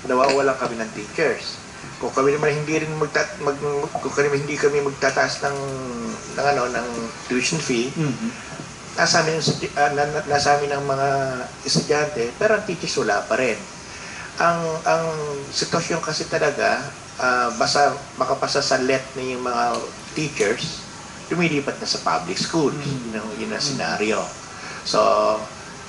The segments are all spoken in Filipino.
nawawalan kami ng teachers. Kung kami naman hindi rin hindi kami magtataas ng tuition fee, nasa amin ang mga estudyante, pero ang teachers wala pa rin. Ang sitwasyon kasi talaga, basta makapasa sa let na yung mga teachers, lumilipat na sa public schools. Yun ang scenario. So,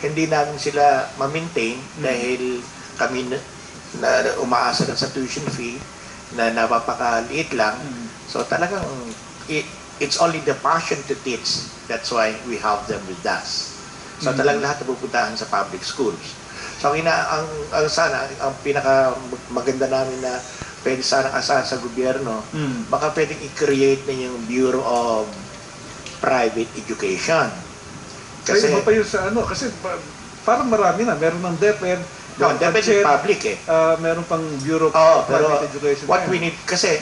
hindi namin sila ma-maintain dahil kami na umaasa lang sa tuition fee na napapakaliit lang. So, talagang it's only the passion to teach. That's why we have them with us. So, talagang lahat napupuntahan sa public schools. So, ang pinaka maganda namin na pwede sanang asahan sa gobyerno, baka pwedeng i-create na yung Bureau of Private Education. Kasi iba pa yun sa kasi parang marami na. Meron ng DepEd, DepEd is public meron pang Bureau of Private Education. What we need, kasi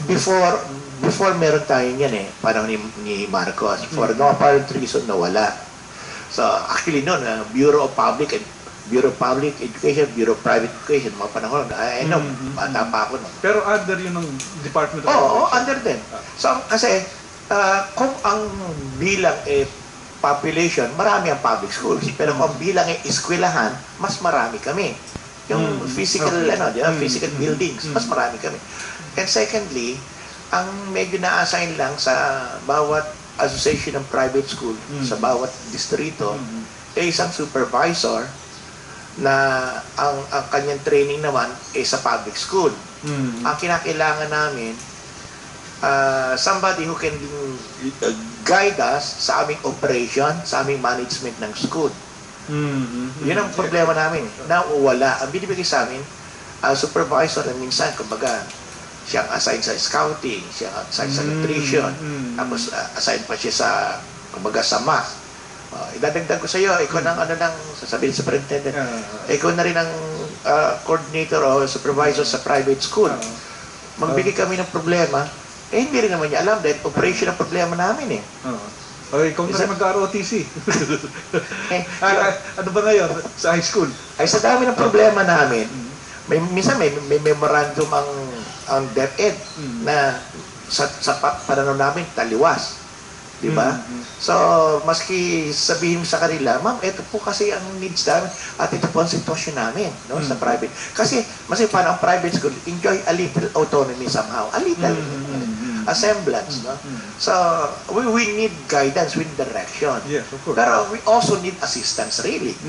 before meron tayo yan parang ni Marcos, for no apparent reason nawala. So actually noon, Bureau of Public Education, Bureau of Private Education, mga panahon, I know, bata pa ako noon. Pero under yun ng Department of Education? Oo, under din. So kasi, kung ang bilang population, marami ang public schools. Pero kung bilang eskwelahan, mas marami kami. Yung physical, physical buildings, mas marami kami. And secondly, ang medyo na-assign lang sa bawat association ng private school, sa bawat distrito, isang supervisor na ang kanyang training naman sa public school. Ang kinakailangan namin, somebody who can guide us sa aming operation, sa aming management ng school. Yun ang problema namin. Nawawala. Ang binibigay sa amin, supervisor na minsan, kumbaga, siyang assign sa scouting, siyang assign sa nutrition, tapos assign pa siya sa, kumbaga, sa math. Idadagdag ko sa iyo, ikaw nang sasabihin sa superintendent, ikaw na rin ang coordinator o supervisor sa private school. Magbigay kami ng problema, hindi rin naman niya alam dahil operation ang problema namin ikaw na rin mag-ROTC. Ano ba ngayon sa high school? Ay sa dami ng problema namin, minsan may memorandum ang DepEd na sa pananaw namin taliwas. Diba? So, maski sabihin sa kanila, ma'am, ito po kasi ang needs namin at ito po ang sitwasyon namin sa private. Kasi, mas paano ang private school, enjoy a little autonomy somehow. A little semblance. So, we need guidance, we need direction. Yes, of course. Pero we also need assistance, really.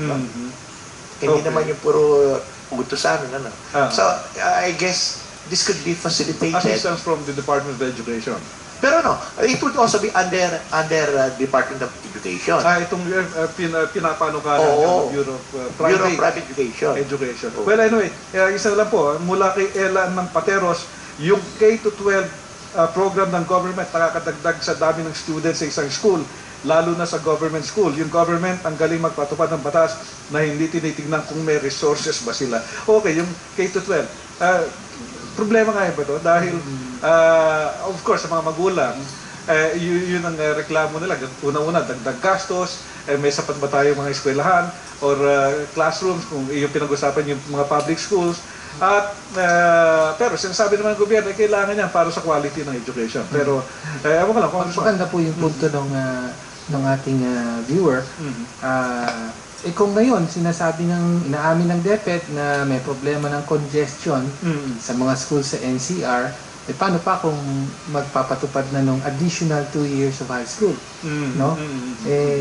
Hindi naman yung puro utos sa amin. So, I guess, this could be facilitated. Assistance from the Department of Education. Pero it would also be under Department of Education. Itong pinapanukalan ng Bureau of Private Education. Well, anyway, isa lang po, mula kay Elan ng Pateros, yung K-12 program ng government nakakadagdag sa dami ng students sa isang school, lalo na sa government school. Yung government ang galing magpatupad ng batas na hindi tinitingnan kung may resources ba sila. Okay, yung K-12. Problema nga ba ito? Dahil, of course, sa mga magulang, yun ang reklamo nila. Una-una, dagdag gastos, may sapat ba tayo mga eskwelahan or classrooms, kung yung pinag-usapan yung mga public schools. At, pero sinasabi naman ng gobyerno, kailangan yan para sa quality ng education. Pero, ewan ko lang kung ano. Maganda po yung punto ng ating viewer. Kung ngayon, sinasabi inaamin ng DepEd na may problema ng congestion sa mga schools sa NCR, paano pa kung magpapatupad na nung additional 2 years of high school? No?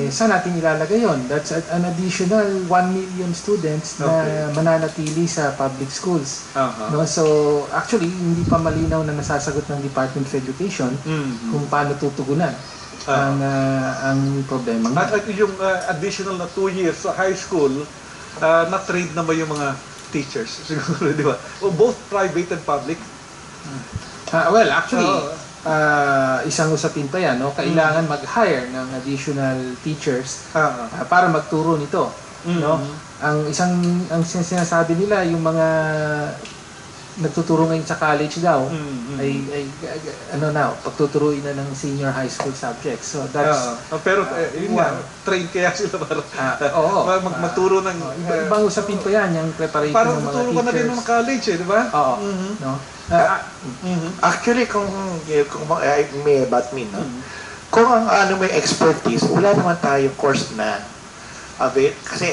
Saan natin ilalagay yun? That's an additional 1 million students na mananatili sa public schools. No? So, actually, hindi pa malinaw na nasasagot ng Department of Education kung paano tutugunan ang problema. At yung additional na 2 years sa high school, na-trade na ba yung mga teachers? Siguro, di ba? Both private and public? Well, actually, isang usapin pa yan. No? Kailangan mag-hire ng additional teachers para magturo nito. No? Ang sinasabi nila, yung mga nagtuturo ngayon sa college daw ay pagtuturuin na ng senior high school subjects. So that's pero yun nga, train kaya sila para magturo ng ibang usapin pa yan, yung preparation parang ng mga tuturo teachers. ka na din ng college di ba? Oo. No? Actually, kung may about me, no? Kung ang may expertise, wala naman tayong course na kasi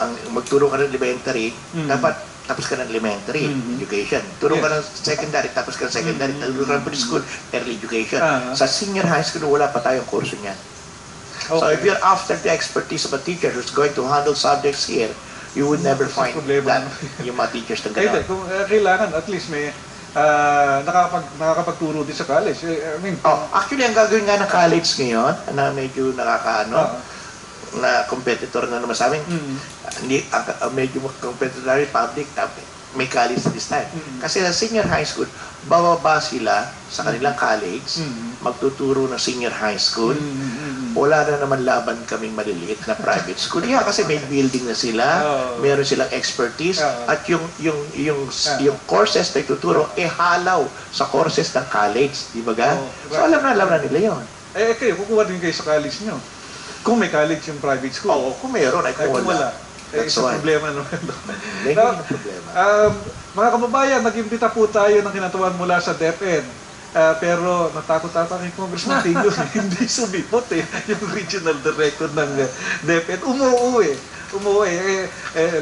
ang magturo ka ng elementary, dapat tapos ka ng elementary education. Turo ka ng secondary, tapos ka ng secondary. Turo ka ng preschool, early education. Sa senior high school, wala pa tayong kurso niyan. So if you're after the expertise of a teacher who's going to handle subjects here, you would never find that yung mga teachers na gano'n. Kung kailangan, at least may nakakapagturo din sa college. Actually, ang gagawin nga ng college ngayon, na medyo na competitor na naman sa amin, medyo competitor public, may college this time. Kasi sa senior high school, bababa sila sa kanilang college, magtuturo ng senior high school. Wala na naman laban kaming maliliit na private school. Kasi may building na sila, meron silang expertise, at yung courses na ituturo, halaw sa courses ng college, di ba ga? So alam na nila yon. Kayo, kukuha din kayo sa college nyo. Kung may college yung private school. Oo, kung meron, kung wala. Isang problema naman. May problema. Mga kababayan, nag-imbita po tayo ng kinatuan mula sa DepEd. Pero natakot ata kay Congressman Tigo, hindi sumipot yung regional director ng DepEd. Umuwi.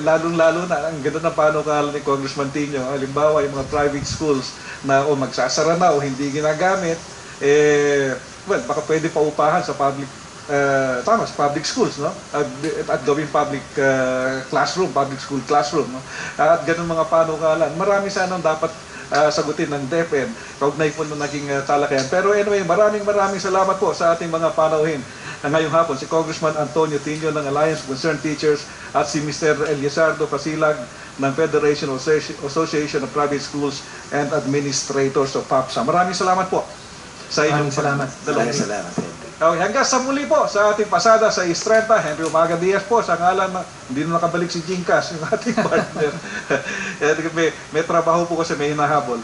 Lalong-lalo na, ang ganda ng panukala ni Congressman Tino. Halimbawa, yung mga private schools na magsasara na o hindi ginagamit, baka pwede pa upahan sa public schools, no? At gawing public public school classroom, no? At ganun mga panukalan. Marami sanang dapat sagutin ng DepEd. Kaugnay po na naging talakayan. Pero anyway, maraming salamat po sa ating mga panauhin ngayong hapon. Si Congressman Antonio Tino ng Alliance of Concerned Teachers at si Mr. Eliasardo Casilag ng Federation Association of Private Schools and Administrators of PAPSA. Maraming salamat po sa inyong salamat. Salamat. Okay, hanggang sa muli po sa ating pasada sa Istrenta, Henry Umaga Diaz po sa ngalan na hindi na nakabalik si Jingkas, yung ating partner. May trabaho po kasi may hinahabol.